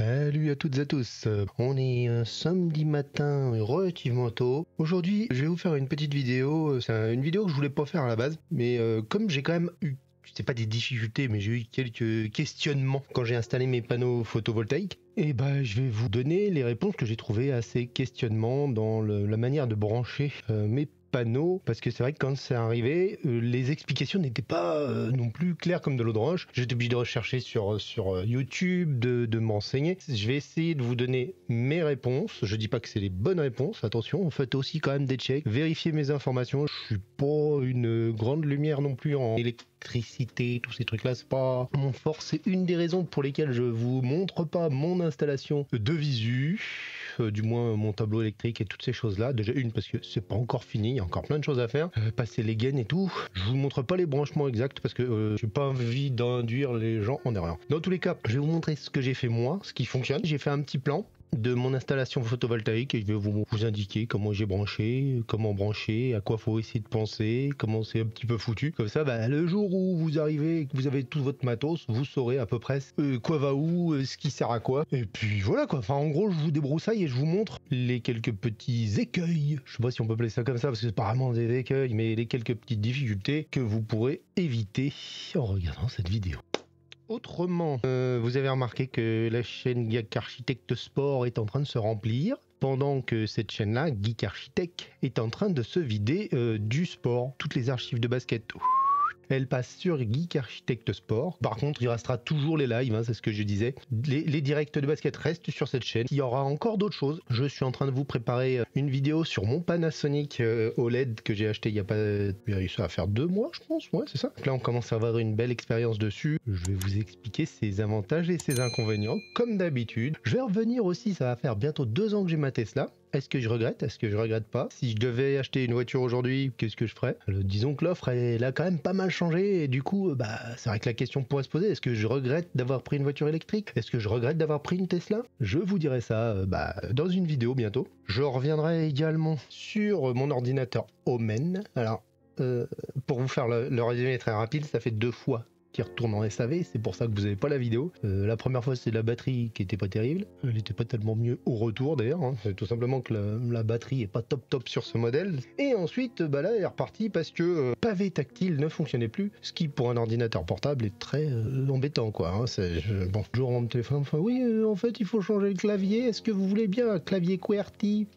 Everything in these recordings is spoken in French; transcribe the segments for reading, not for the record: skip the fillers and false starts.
Salut à toutes et à tous, on est un samedi matin relativement tôt. Aujourd'hui je vais vous faire une petite vidéo, c'est une vidéo que je voulais pas faire à la base, mais comme j'ai quand même eu, c'est pas des difficultés, mais j'ai eu quelques questionnements quand j'ai installé mes panneaux photovoltaïques, et bah je vais vous donner les réponses que j'ai trouvées à ces questionnements dans la manière de brancher mes panneaux, parce que c'est vrai que quand c'est arrivé, les explications n'étaient pas non plus claires comme de l'eau de roche. J'étais obligé de rechercher sur YouTube, de m'enseigner. Je vais essayer de vous donner mes réponses. Je dis pas que c'est les bonnes réponses, attention, faites aussi quand même des checks, vérifiez mes informations. Je suis pas une grande lumière non plus en électricité, tous ces trucs là, c'est pas mon fort. C'est une des raisons pour lesquelles je vous montre pas mon installation de visu, du moins mon tableau électrique et toutes ces choses là. Déjà une, parce que c'est pas encore fini, il y a encore plein de choses à faire, passer les gaines et tout. Je vous montre pas les branchements exacts parce que j'ai pas envie d'induire les gens en erreur. Dans tous les cas, je vais vous montrer ce que j'ai fait moi, ce qui fonctionne. J'ai fait un petit plan de mon installation photovoltaïque et je vais vous indiquer comment j'ai branché, comment brancher, à quoi faut essayer de penser, comment c'est un petit peu foutu. Comme ça, bah, le jour où vous arrivez et que vous avez tout votre matos, vous saurez à peu près quoi va où, ce qui sert à quoi. Et puis voilà quoi, enfin en gros je vous débroussaille et je vous montre les quelques petits écueils, je sais pas si on peut appeler ça comme ça parce que c'est pas vraiment des écueils, mais les quelques petites difficultés que vous pourrez éviter en regardant cette vidéo. Autrement, vous avez remarqué que la chaîne Geek Architect Sport est en train de se remplir, pendant que cette chaîne-là, Geek Architect, est en train de se vider du sport. Toutes les archives de basket, elle passe sur Geek Architect Sport. Par contre, il restera toujours les lives, hein, c'est ce que je disais. Les directs de basket restent sur cette chaîne. Il y aura encore d'autres choses. Je suis en train de vous préparer une vidéo sur mon Panasonic OLED que j'ai acheté il y a pas... ça va faire 2 mois, je pense. Ouais, c'est ça. Donc là, on commence à avoir une belle expérience dessus. Je vais vous expliquer ses avantages et ses inconvénients, comme d'habitude. Je vais revenir aussi, ça va faire bientôt 2 ans que j'ai ma Tesla. Est-ce que je regrette? Est-ce que je regrette pas? Si je devais acheter une voiture aujourd'hui, qu'est-ce que je ferais? Disons que l'offre, elle a quand même pas mal changé et du coup, bah, c'est vrai que la question pourrait se poser. Est-ce que je regrette d'avoir pris une voiture électrique? Est-ce que je regrette d'avoir pris une Tesla? Je vous dirai ça dans une vidéo bientôt. Je reviendrai également sur mon ordinateur Omen. Alors, pour vous faire le résumé très rapide, ça fait 2 fois qui retourne en SAV, c'est pour ça que vous n'avez pas la vidéo. La première fois c'est la batterie qui était pas terrible, elle était pas tellement mieux au retour d'ailleurs, hein. C'est tout simplement que la batterie est pas top sur ce modèle. Et ensuite bah là elle est repartie parce que pavé tactile ne fonctionnait plus, ce qui pour un ordinateur portable est très embêtant quoi, hein. Bon, toujours mon téléphone, enfin oui en fait il faut changer le clavier, est-ce que vous voulez bien un clavier QWERTY?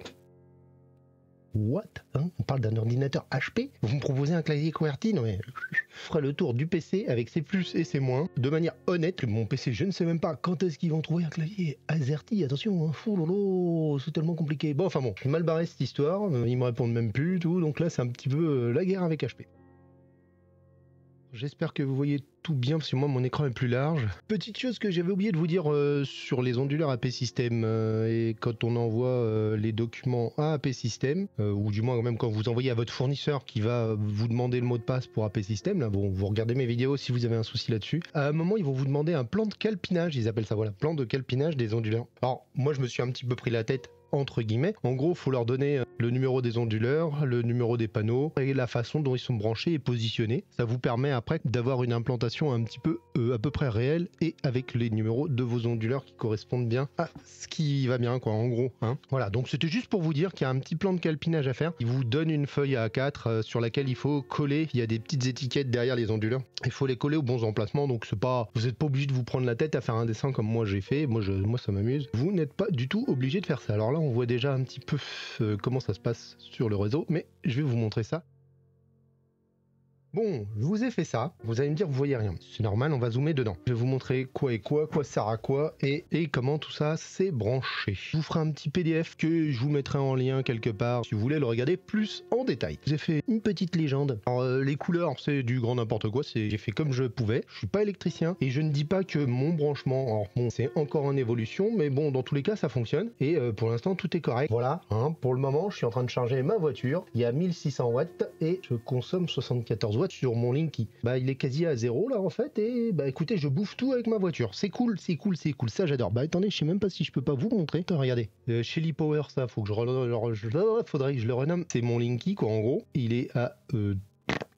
What, hein? On parle d'un ordinateur HP? Vous me proposez un clavier QWERTY? Non mais je ferai le tour du PC avec ses plus et ses moins de manière honnête. Mon PC, je ne sais même pas quand est-ce qu'ils vont trouver un clavier AZERTY. Attention, hein. Fou lolo, c'est tellement compliqué. Bon, enfin bon, j'ai mal barré cette histoire. Ils me répondent même plus, tout. Donc là, c'est un petit peu la guerre avec HP. J'espère que vous voyez tout bien parce que moi mon écran est plus large. Petite chose que j'avais oublié de vous dire sur les onduleurs AP System et quand on envoie les documents à AP System ou du moins même quand vous envoyez à votre fournisseur qui va vous demander le mot de passe pour AP System, là bon vous regardez mes vidéos si vous avez un souci là-dessus. À un moment ils vont vous demander un plan de calpinage, ils appellent ça voilà, plan de calpinage des onduleurs. Alors moi je me suis un petit peu pris la tête entre guillemets. En gros, il faut leur donner le numéro des onduleurs, le numéro des panneaux et la façon dont ils sont branchés et positionnés. Ça vous permet après d'avoir une implantation un petit peu à peu près réelle et avec les numéros de vos onduleurs qui correspondent bien à ce qui va bien quoi en gros, hein. Voilà, donc c'était juste pour vous dire qu'il y a un petit plan de calpinage à faire. Il vous donne une feuille à A4 sur laquelle il faut coller, il y a des petites étiquettes derrière les onduleurs. Il faut les coller aux bons emplacements, donc c'est pas, vous n'êtes pas obligé de vous prendre la tête à faire un dessin comme moi j'ai fait. Moi ça m'amuse. Vous n'êtes pas du tout obligé de faire ça. Alors là on voit déjà un petit peu comment ça se passe sur le réseau, mais je vais vous montrer ça. Bon, je vous ai fait ça, vous allez me dire vous voyez rien, c'est normal, on va zoomer dedans. Je vais vous montrer quoi et quoi sert à quoi et comment tout ça s'est branché. Je vous ferai un petit PDF que je vous mettrai en lien quelque part si vous voulez le regarder plus en détail. J'ai fait une petite légende. Alors les couleurs c'est du grand n'importe quoi, j'ai fait comme je pouvais, je suis pas électricien et je ne dis pas que mon branchement, alors bon c'est encore en évolution mais bon dans tous les cas ça fonctionne et pour l'instant tout est correct. Voilà, hein, pour le moment je suis en train de charger ma voiture, il y a 1600 watts et je consomme 74 watts sur mon Linky. Bah il est quasi à 0 là en fait et bah écoutez je bouffe tout avec ma voiture. C'est cool, ça j'adore. Bah attendez, je sais même pas si je peux pas vous montrer. Attends, regardez. Shelly Power ça, faut que faudrait que je le renomme. C'est mon Linky quoi en gros. Il est à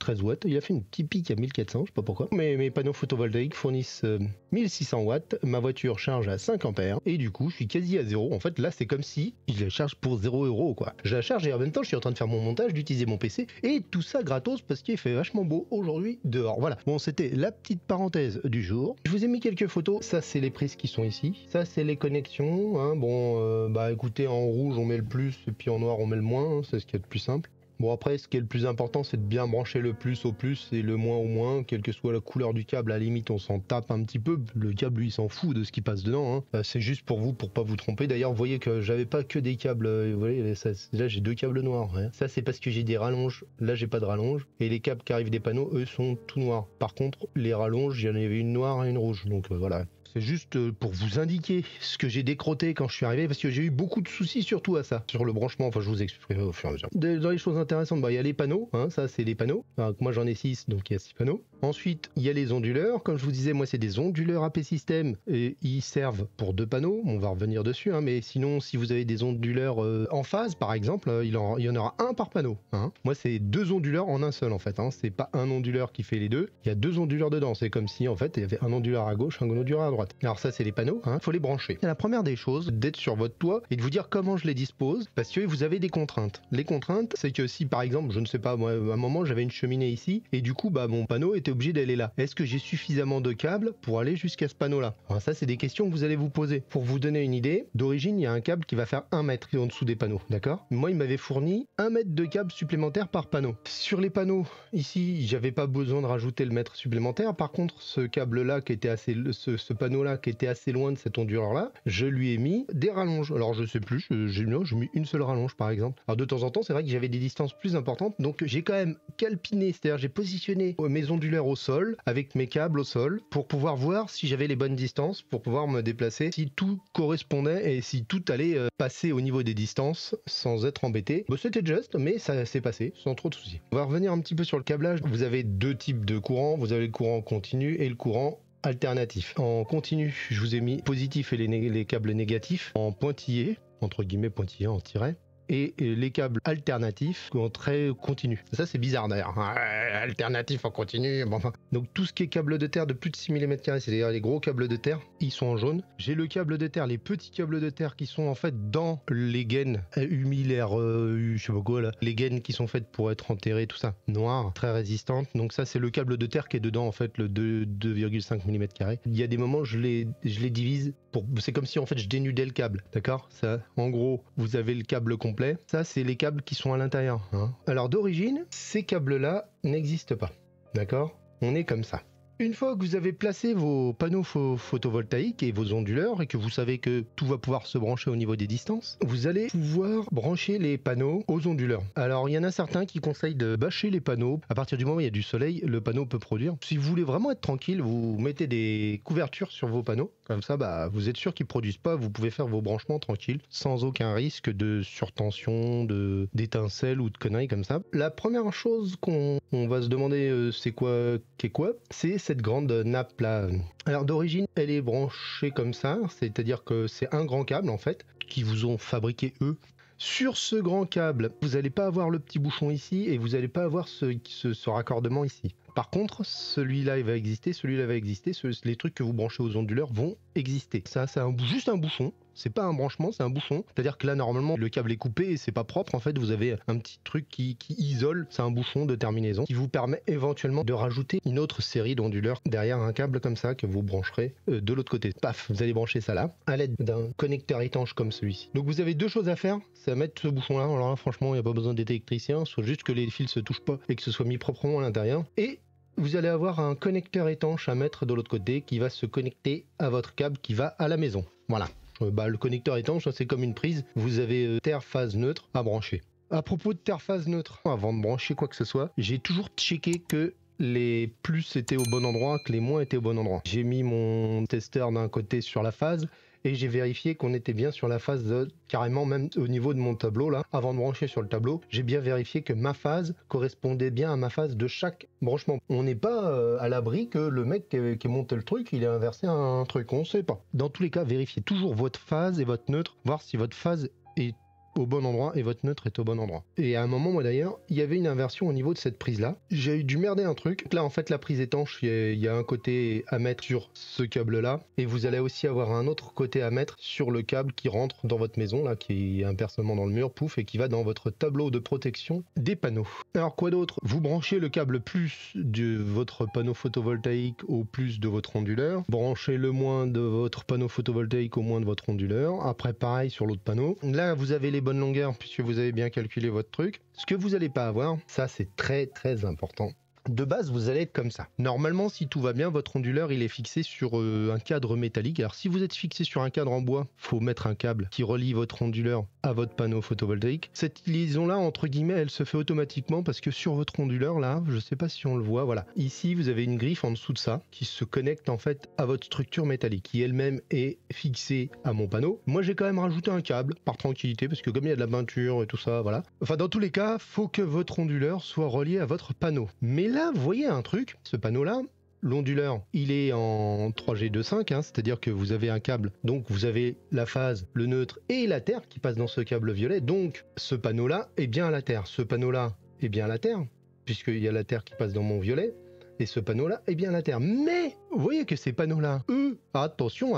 13 watts. Il a fait une petite pique à 1400, je sais pas pourquoi. Mais mes panneaux photovoltaïques fournissent 1600 watts. Ma voiture charge à 5 ampères. Et du coup, je suis quasi à zéro. En fait, là, c'est comme si je la charge pour 0 € quoi. Je la charge et en même temps, je suis en train de faire mon montage, d'utiliser mon PC. Et tout ça gratos parce qu'il fait vachement beau aujourd'hui dehors. Voilà. Bon, c'était la petite parenthèse du jour. Je vous ai mis quelques photos. Ça, c'est les prises qui sont ici. Ça, c'est les connexions. Hein. Bon, bah écoutez, en rouge, on met le plus et puis en noir, on met le moins. Hein. C'est ce qu'il y a de plus simple. Bon après, ce qui est le plus important, c'est de bien brancher le plus au plus et le moins au moins, quelle que soit la couleur du câble. À la limite, on s'en tape un petit peu. Le câble, lui, il s'en fout de ce qui passe dedans. Hein. C'est juste pour vous, pour pas vous tromper. D'ailleurs, vous voyez que j'avais pas que des câbles. Vous voyez, ça, là, j'ai 2 câbles noirs. Hein. Ça, c'est parce que j'ai des rallonges. Là, j'ai pas de rallonge. Et les câbles qui arrivent des panneaux, eux, sont tout noirs. Par contre, les rallonges, il y en avait une noire et une rouge. Donc voilà. C'est juste pour vous indiquer ce que j'ai décroté quand je suis arrivé, parce que j'ai eu beaucoup de soucis surtout à ça, sur le branchement. Enfin, je vous expliquerai au fur et à mesure. Dans les choses intéressantes, bah, il y a les panneaux, hein, ça c'est les panneaux. Enfin, moi j'en ai 6, donc il y a 6 panneaux. Ensuite, il y a les onduleurs. Comme je vous disais, moi c'est des onduleurs AP System et ils servent pour 2 panneaux. On va revenir dessus, hein, mais sinon, si vous avez des onduleurs en phase, par exemple, il y en aura un par panneau. Hein. Moi, c'est 2 onduleurs en un seul en fait. Hein. C'est pas un onduleur qui fait les deux. Il y a 2 onduleurs dedans. C'est comme si en fait il y avait un onduleur à gauche, un onduleur à droite. Alors ça, c'est les panneaux. Hein. Faut les brancher. Et la première des choses, d'être sur votre toit et de vous dire comment je les dispose, parce que vous avez des contraintes. Les contraintes, c'est que si par exemple, je ne sais pas, moi, à un moment, j'avais une cheminée ici et du coup, bah mon panneau était obligé d'aller là. Est-ce que j'ai suffisamment de câbles pour aller jusqu'à ce panneau-là? Alors ça, c'est des questions que vous allez vous poser. Pour vous donner une idée, d'origine, il y a un câble qui va faire 1 mètre en dessous des panneaux, d'accord? Moi, il m'avait fourni 1 mètre de câble supplémentaire par panneau. Sur les panneaux, ici, j'avais pas besoin de rajouter le mètre supplémentaire. Par contre, ce câble-là qui était assez, ce panneau-là qui était assez loin de cet onduleur-là, je lui ai mis des rallonges. Alors, je sais plus, j'ai mis une seule rallonge, par exemple. Alors, de temps en temps, c'est vrai que j'avais des distances plus importantes, donc j'ai quand même calpiné, c'est-à-dire j'ai positionné mes onduleurs au sol, avec mes câbles au sol, pour pouvoir voir si j'avais les bonnes distances, pour pouvoir me déplacer, si tout correspondait et si tout allait passer au niveau des distances sans être embêté. Bon, c'était juste, mais ça s'est passé sans trop de soucis. On va revenir un petit peu sur le câblage. Vous avez 2 types de courants. Vous avez le courant continu et le courant alternatif. En continu, je vous ai mis positif et les câbles négatifs en pointillé, entre guillemets pointillé en tiret. Et les câbles alternatifs en très continu. Ça, c'est bizarre d'ailleurs. Alternatif en continu. Bon, enfin. Donc tout ce qui est câble de terre de plus de 6 mm², c'est-à-dire les gros câbles de terre, ils sont en jaune. J'ai le câble de terre, les petits câbles de terre qui sont en fait dans les gaines humilaires, je sais pas quoi là. Les gaines qui sont faites pour être enterrées, tout ça. Noir, très résistante. Donc ça, c'est le câble de terre qui est dedans en fait, le 2,5 mm². Il y a des moments, je les divise. C'est comme si en fait je dénudais le câble, d'accord? Ça, en gros, vous avez le câble complet. Ça, c'est les câbles qui sont à l'intérieur. Hein. Alors d'origine, ces câbles-là n'existent pas, d'accord? On est comme ça. Une fois que vous avez placé vos panneaux photovoltaïques et vos onduleurs et que vous savez que tout va pouvoir se brancher au niveau des distances, vous allez pouvoir brancher les panneaux aux onduleurs. Alors il y en a certains qui conseillent de bâcher les panneaux. À partir du moment où il y a du soleil, le panneau peut produire. Si vous voulez vraiment être tranquille, vous mettez des couvertures sur vos panneaux. Comme ça, bah, vous êtes sûr qu'ils ne produisent pas. Vous pouvez faire vos branchements tranquilles, sans aucun risque de surtension, d'étincelles ou de conneries comme ça. La première chose qu'on va se demander, c'est quoi, c'est cette grande nappe là. Alors d'origine, elle est branchée comme ça, c'est-à-dire que c'est un grand câble en fait, qui vous ont fabriqué eux. Sur ce grand câble, vous n'allez pas avoir le petit bouchon ici et vous n'allez pas avoir ce raccordement ici. Par contre, celui-là, il va exister, celui-là va exister, les trucs que vous branchez aux onduleurs vont exister. Ça, c'est juste un bouchon. C'est pas un branchement, c'est un bouchon. C'est-à-dire que là, normalement, le câble est coupé et c'est pas propre. En fait, vous avez un petit truc qui isole. C'est un bouchon de terminaison qui vous permet éventuellement de rajouter une autre série d'onduleurs derrière un câble comme ça que vous brancherez de l'autre côté. Paf, vous allez brancher ça là à l'aide d'un connecteur étanche comme celui-ci. Donc vous avez 2 choses à faire. C'est à mettre ce bouchon là. Alors là, franchement, il n'y a pas besoin d'être électricien. Soit juste que les fils se touchent pas et que ce soit mis proprement à l'intérieur. Et vous allez avoir un connecteur étanche à mettre de l'autre côté qui va se connecter à votre câble qui va à la maison. Voilà. Le connecteur étanche, c'est comme une prise. Vous avez terre, phase, neutre à brancher. À propos de terre, phase, neutre, avant de brancher quoi que ce soit, j'ai toujours checké que les plus étaient au bon endroit, que les moins étaient au bon endroit. J'ai mis mon testeur d'un côté sur la phase et j'ai vérifié qu'on était bien sur la phase carrément même au niveau de mon tableau là. Avant de brancher sur le tableau, j'ai bien vérifié que ma phase correspondait bien à ma phase de chaque branchement. On n'est pas à l'abri que le mec qui monte le truc, il ait inversé un truc, on ne sait pas. Dans tous les cas, vérifiez toujours votre phase et votre neutre, voir si votre phase est au bon endroit et votre neutre est au bon endroit. Et à un moment, moi d'ailleurs, il y avait une inversion au niveau de cette prise là. J'ai dû merder un truc. Là en fait la prise étanche, il y a un côté à mettre sur ce câble là et vous allez aussi avoir un autre côté à mettre sur le câble qui rentre dans votre maison là, qui est un percement dans le mur, pouf, et qui va dans votre tableau de protection des panneaux. Alors quoi d'autre? Vous branchez le câble plus de votre panneau photovoltaïque au plus de votre onduleur. Branchez le moins de votre panneau photovoltaïque au moins de votre onduleur. Après pareil sur l'autre panneau. Là vous avez les bonnes longueurs puisque vous avez bien calculé votre truc. Ce que vous n'allez pas avoir, ça c'est très très important. De base, vous allez être comme ça. Normalement, si tout va bien, votre onduleur, il est fixé sur un cadre métallique. Alors, si vous êtes fixé sur un cadre en bois, faut mettre un câble qui relie votre onduleur à votre panneau photovoltaïque. Cette liaison-là, entre guillemets, elle se fait automatiquement parce que sur votre onduleur, là, je sais pas si on le voit, voilà. Ici, vous avez une griffe en dessous de ça qui se connecte en fait à votre structure métallique qui elle-même est fixée à mon panneau. Moi, j'ai quand même rajouté un câble par tranquillité parce que comme il y a de la peinture et tout ça, voilà. Enfin, dans tous les cas, faut que votre onduleur soit relié à votre panneau. Mais là, vous voyez un truc, ce panneau-là, l'onduleur, il est en 3G25, hein, c'est-à-dire que vous avez un câble, donc vous avez la phase, le neutre et la terre qui passent dans ce câble violet, donc ce panneau-là est bien à la terre, ce panneau-là est bien à la terre, puisqu'il y a la terre qui passe dans mon violet, et ce panneau-là est bien à la terre. Mais, vous voyez que ces panneaux-là, eux, attention,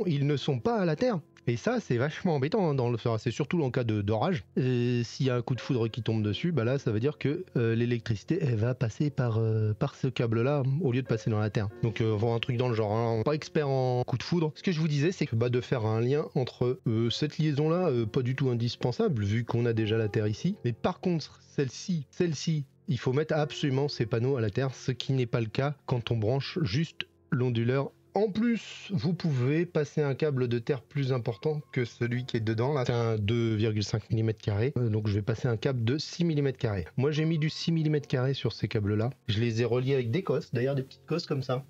ils ne sont pas à la terre. Et ça, c'est vachement embêtant, hein, c'est surtout en cas d'orage. S'il y a un coup de foudre qui tombe dessus, bah là, ça veut dire que l'électricité, elle va passer par ce câble-là au lieu de passer dans la terre. Donc, voir un truc dans le genre, hein, pas expert en coup de foudre. Ce que je vous disais, c'est que de faire un lien entre cette liaison-là, pas du tout indispensable, vu qu'on a déjà la terre ici. Mais par contre, celle-ci, il faut mettre absolument ces panneaux à la terre, ce qui n'est pas le cas quand on branche juste l'onduleur. En plus, vous pouvez passer un câble de terre plus important que celui qui est dedans. Là, c'est un 2,5 mm². Donc, je vais passer un câble de 6 mm². Moi, j'ai mis du 6 mm² sur ces câbles-là. Je les ai reliés avec des cosses, d'ailleurs, des petites cosses comme ça.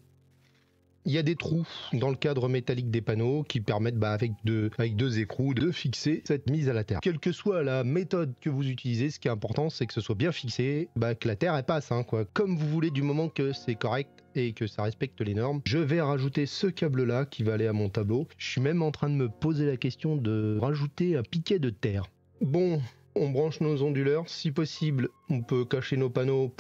Il y a des trous dans le cadre métallique des panneaux qui permettent avec deux écrous de fixer cette mise à la terre. Quelle que soit la méthode que vous utilisez, ce qui est important, c'est que ce soit bien fixé, que la terre elle passe, hein, quoi. Comme vous voulez, du moment que c'est correct et que ça respecte les normes. Je vais rajouter ce câble là qui va aller à mon tableau. Je suis même en train de me poser la question de rajouter un piquet de terre. Bon, on branche nos onduleurs, si possible on peut cacher nos panneaux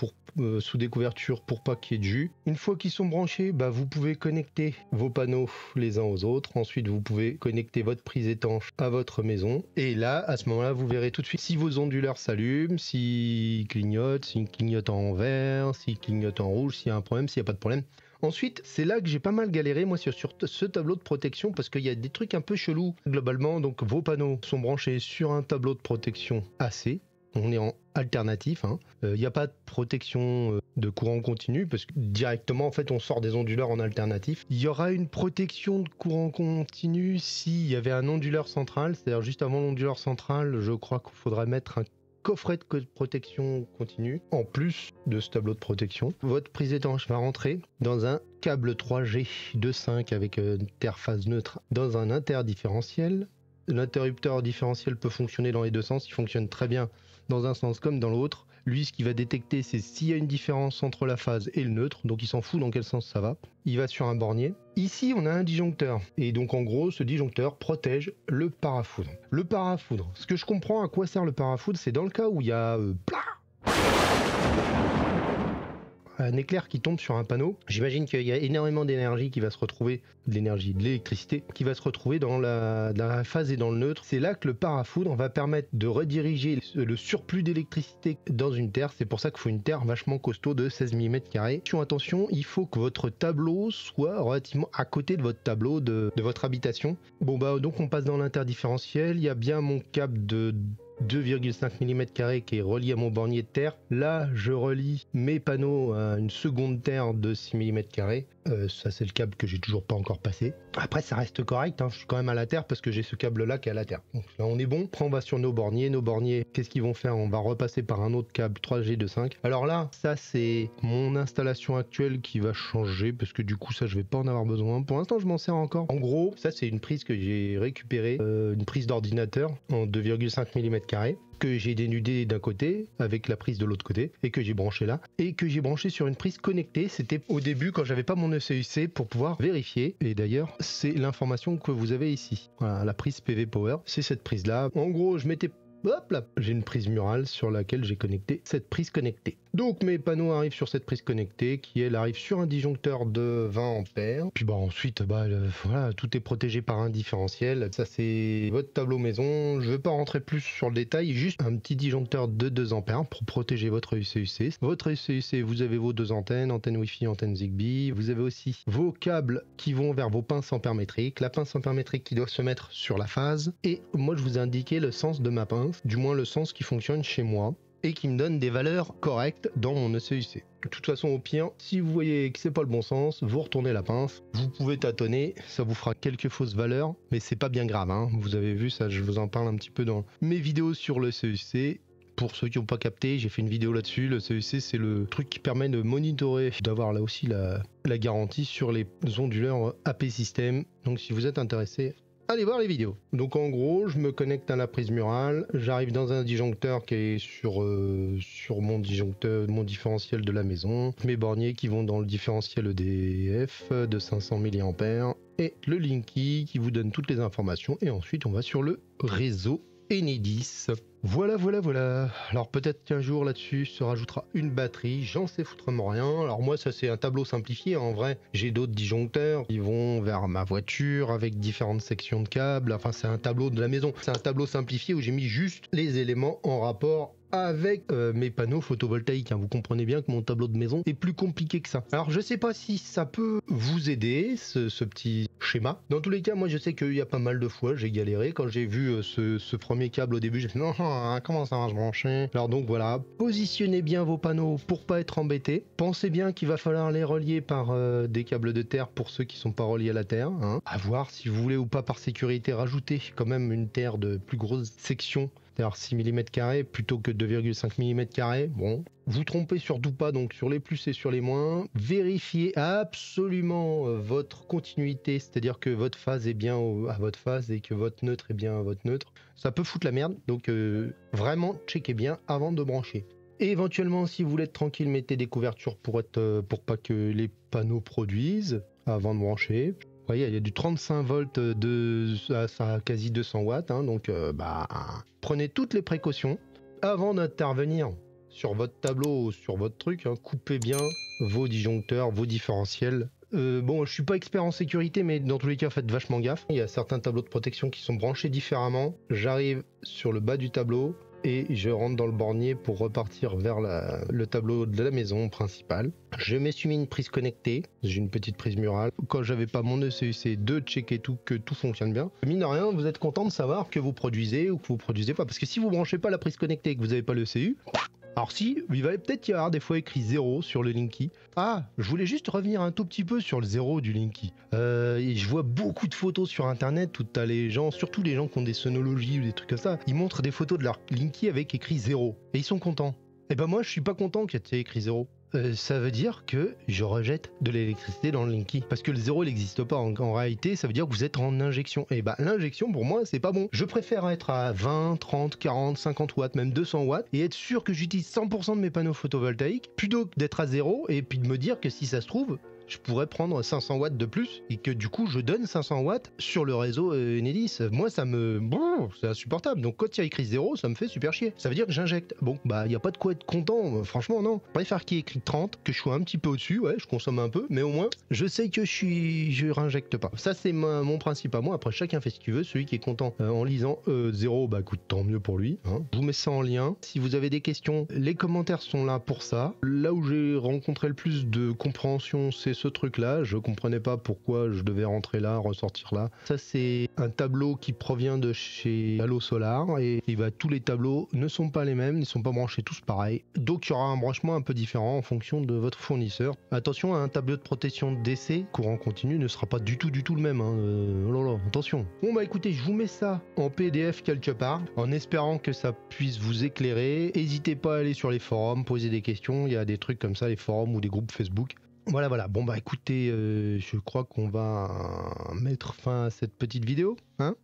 sous des couvertures pour pas qu'il y ait de jus. Une fois qu'ils sont branchés, vous pouvez connecter vos panneaux les uns aux autres. Ensuite vous pouvez connecter votre prise étanche à votre maison. Et là, à ce moment-là, vous verrez tout de suite si vos onduleurs s'allument, s'ils clignotent en vert, s'ils clignotent en rouge, s'il y a un problème, s'il n'y a pas de problème. Ensuite, c'est là que j'ai pas mal galéré moi sur ce tableau de protection parce qu'il y a des trucs un peu chelous globalement. Donc vos panneaux sont branchés sur un tableau de protection AC. On est en alternatif, hein. Y a pas de protection de courant continu parce que directement en fait on sort des onduleurs en alternatif. Il y aura une protection de courant continu s'il y avait un onduleur central, c'est-à-dire juste avant l'onduleur central, je crois qu'il faudrait mettre un coffret de protection continue en plus de ce tableau de protection. Votre prise étanche va rentrer dans un câble 3G 2.5 avec une terre phase neutre dans un interdifférentiel. L'interrupteur différentiel peut fonctionner dans les deux sens, il fonctionne très bien dans un sens comme dans l'autre. Lui, ce qu'il va détecter, c'est s'il y a une différence entre la phase et le neutre, donc il s'en fout dans quel sens ça va. Il va sur un bornier. Ici, on a un disjoncteur. Et donc, en gros, ce disjoncteur protège le parafoudre. Le parafoudre, ce que je comprends à quoi sert le parafoudre, c'est dans le cas où il y a un éclair qui tombe sur un panneau. J'imagine qu'il y a énormément d'énergie qui va se retrouver, de l'électricité, qui va se retrouver dans la phase et dans le neutre. C'est là que le parafoudre va permettre de rediriger le surplus d'électricité dans une terre. C'est pour ça qu'il faut une terre vachement costaud de 16 mm². Attention, il faut que votre tableau soit relativement à côté de votre tableau de votre habitation. Bon donc on passe dans l'interdifférentiel. Il y a bien mon câble de 2,5 mm² qui est relié à mon bornier de terre. Là, je relie mes panneaux à une seconde terre de 6 mm². Ça, c'est le câble que j'ai toujours pas encore passé. Après, ça reste correct, hein. Je suis quand même à la terre parce que j'ai ce câble-là qui est à la terre. Donc là, on est bon. Après, on va sur nos borniers. Nos borniers, qu'est-ce qu'ils vont faire? On va repasser par un autre câble 3G 2.5. Alors là, ça, c'est mon installation actuelle qui va changer parce que du coup, ça, je vais pas en avoir besoin. Pour l'instant, je m'en sers encore. En gros, ça, c'est une prise que j'ai récupérée, une prise d'ordinateur en 2,5 mm². Que j'ai dénudé d'un côté avec la prise de l'autre côté et que j'ai branché là et que j'ai branché sur une prise connectée. C'était au début quand j'avais pas mon ECUC pour pouvoir vérifier, et d'ailleurs c'est l'information que vous avez ici. Voilà, la prise PV Power, c'est cette prise là. En gros, je m'étais hop là, j'ai une prise murale sur laquelle j'ai connecté cette prise connectée. Donc mes panneaux arrivent sur cette prise connectée qui elle arrive sur un disjoncteur de 20 ampères. Puis bah ensuite voilà, tout est protégé par un différentiel. Ça c'est votre tableau maison. Je vais pas rentrer plus sur le détail, juste un petit disjoncteur de 2 ampères pour protéger votre UC-UC. Votre UC-UC, vous avez vos 2 antennes, antenne Wi-Fi, antenne Zigbee. Vous avez aussi vos câbles qui vont vers vos pinces ampères-métriques. La pince ampère-métrique qui doit se mettre sur la phase. Et moi je vous ai indiqué le sens de ma pince, du moins le sens qui fonctionne chez moi et qui me donne des valeurs correctes dans mon ECUC. De toute façon, au pire, si vous voyez que c'est pas le bon sens, vous retournez la pince, vous pouvez tâtonner, ça vous fera quelques fausses valeurs, mais c'est pas bien grave, hein. Vous avez vu ça, je vous en parle un petit peu dans mes vidéos sur le CEC. Pour ceux qui n'ont pas capté, j'ai fait une vidéo là-dessus. Le CEC, c'est le truc qui permet de monitorer, d'avoir là aussi la garantie sur les onduleurs AP System. Donc si vous êtes intéressé, allez voir les vidéos. Donc en gros, je me connecte à la prise murale, j'arrive dans un disjoncteur qui est sur mon disjoncteur, mon différentiel de la maison, mes borniers qui vont dans le différentiel EDF de 500 mA et le Linky qui vous donne toutes les informations et ensuite on va sur le réseau Enedis. Voilà. Alors peut-être qu'un jour là-dessus se rajoutera une batterie, j'en sais foutrement rien. Alors moi ça c'est un tableau simplifié, en vrai j'ai d'autres disjoncteurs qui vont vers ma voiture avec différentes sections de câbles. Enfin c'est un tableau de la maison, c'est un tableau simplifié où j'ai mis juste les éléments en rapport avec mes panneaux photovoltaïques, hein. Vous comprenez bien que mon tableau de maison est plus compliqué que ça. Alors je sais pas si ça peut vous aider ce petit schéma. Dans tous les cas, moi je sais qu'il y a pas mal de fois j'ai galéré quand j'ai vu ce premier câble au début. J'ai fait non, comment ça va se brancher? Alors donc voilà, positionnez bien vos panneaux pour pas être embêtés. Pensez bien qu'il va falloir les relier par des câbles de terre pour ceux qui sont pas reliés à la terre, hein. À voir si vous voulez ou pas par sécurité rajouter quand même une terre de plus grosse section, c'est-à-dire 6 mm plutôt que 2,5 mm. Bon, vous trompez surtout pas donc sur les plus et sur les moins. Vérifiez absolument votre continuité, c'est-à-dire que votre phase est bien à votre phase et que votre neutre est bien à votre neutre. Ça peut foutre la merde, donc vraiment checkez bien avant de brancher. Et éventuellement, si vous voulez être tranquille, mettez des couvertures pour pas que les panneaux produisent avant de brancher. Vous voyez, il y a du 35 volts à quasi 200 watts, hein, donc prenez toutes les précautions avant d'intervenir sur votre tableau ou sur votre truc, hein. Coupez bien vos disjoncteurs, vos différentiels. Bon, je suis pas expert en sécurité, mais dans tous les cas, faites vachement gaffe. Il y a certains tableaux de protection qui sont branchés différemment. J'arrive sur le bas du tableau et je rentre dans le bornier pour repartir vers le tableau de la maison principale. Je me suis mis une prise connectée, j'ai une petite prise murale. Quand j'avais pas mon ECUC, de checker que tout fonctionne bien. Mine de rien, vous êtes content de savoir que vous produisez ou que vous produisez pas. Parce que si vous branchez pas la prise connectée et que vous n'avez pas le CU, alors si, il va peut-être y avoir des fois écrit 0 sur le Linky. Ah, je voulais juste revenir un tout petit peu sur le 0 du Linky. Je vois beaucoup de photos sur internet où t'as les gens, surtout les gens qui ont des sonologies ou des trucs comme ça, ils montrent des photos de leur Linky avec écrit 0. Et ils sont contents. Et ben moi je suis pas content qu'il y ait écrit 0. Ça veut dire que je rejette de l'électricité dans le Linky. Parce que le 0 il n'existe pas. En réalité, ça veut dire que vous êtes en injection. Et bah l'injection pour moi c'est pas bon. Je préfère être à 20, 30, 40, 50 watts, même 200 watts et être sûr que j'utilise 100% de mes panneaux photovoltaïques plutôt que d'être à 0 et puis de me dire que si ça se trouve, je pourrais prendre 500 watts de plus et que du coup je donne 500 watts sur le réseau Enedis. Moi ça me... c'est insupportable. Donc quand il y a écrit 0, ça me fait super chier. Ça veut dire que j'injecte. Bon, bah il n'y a pas de quoi être content. Franchement non. Je préfère qu'il y ait écrit 30, que je sois un petit peu au-dessus. Ouais, je consomme un peu, mais au moins je sais que je réinjecte pas. Ça c'est mon principe à moi. Après chacun fait ce qu'il veut. Celui qui est content en lisant 0, bah écoute, tant mieux pour lui, hein. Je vous mets ça en lien. Si vous avez des questions, les commentaires sont là pour ça. Là où j'ai rencontré le plus de compréhension, c'est ce truc là, je comprenais pas pourquoi je devais rentrer là, ressortir là. Ça c'est un tableau qui provient de chez Allo Solar et tous les tableaux ne sont pas les mêmes, ils ne sont pas branchés tous pareil. Donc il y aura un branchement un peu différent en fonction de votre fournisseur. Attention, un tableau de protection d'essai courant continu ne sera pas du tout le même, hein. Oh là là, attention. Bon bah écoutez, je vous mets ça en PDF quelque part en espérant que ça puisse vous éclairer. N'hésitez pas à aller sur les forums, poser des questions, il y a des trucs comme ça, les forums ou des groupes Facebook. Voilà. Bon bah écoutez, je crois qu'on va mettre fin à cette petite vidéo, hein.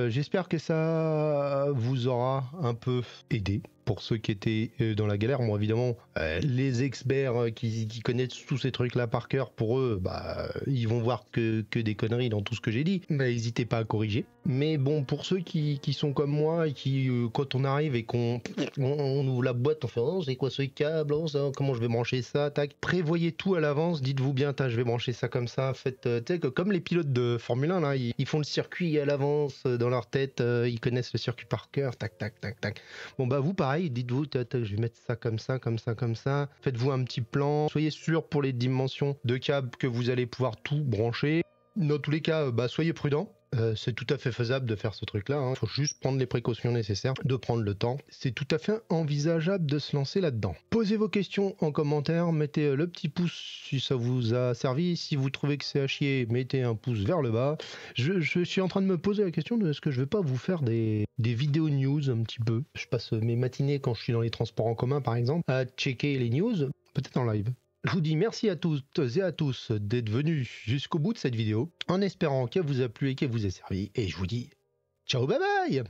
J'espère que ça vous aura un peu aidé. pour ceux qui étaient dans la galère. Moi évidemment, les experts qui connaissent tous ces trucs là par cœur, pour eux, ils vont voir que des conneries dans tout ce que j'ai dit. N'hésitez pas à corriger. Mais bon, pour ceux qui sont comme moi et qui, quand on arrive et qu'on ouvre la boîte, on fait oh, c'est quoi ce câble, oh, ça, comment je vais brancher ça, tac. Prévoyez tout à l'avance, dites-vous bien, je vais brancher ça comme ça. Faites, tu sais, comme les pilotes de Formule 1 là, ils font le circuit à l'avance dans leur tête, ils connaissent le circuit par cœur, tac tac tac tac. Bon vous pareil, dites-vous, je vais mettre ça comme ça, comme ça, comme ça. Faites-vous un petit plan, soyez sûr pour les dimensions de câble que vous allez pouvoir tout brancher. Dans tous les cas, soyez prudents. C'est tout à fait faisable de faire ce truc-là. Il faut juste prendre les précautions nécessaires, de prendre le temps. C'est tout à fait envisageable de se lancer là-dedans. Posez vos questions en commentaire, mettez le petit pouce si ça vous a servi. Si vous trouvez que c'est à chier, mettez un pouce vers le bas. Je suis en train de me poser la question de est-ce que je vais pas vous faire des vidéos news un petit peu. Je passe mes matinées quand je suis dans les transports en commun par exemple à checker les news, peut-être en live. Je vous dis merci à toutes et à tous d'être venus jusqu'au bout de cette vidéo, en espérant qu'elle vous a plu et qu'elle vous ait servi. Et je vous dis ciao, bye bye!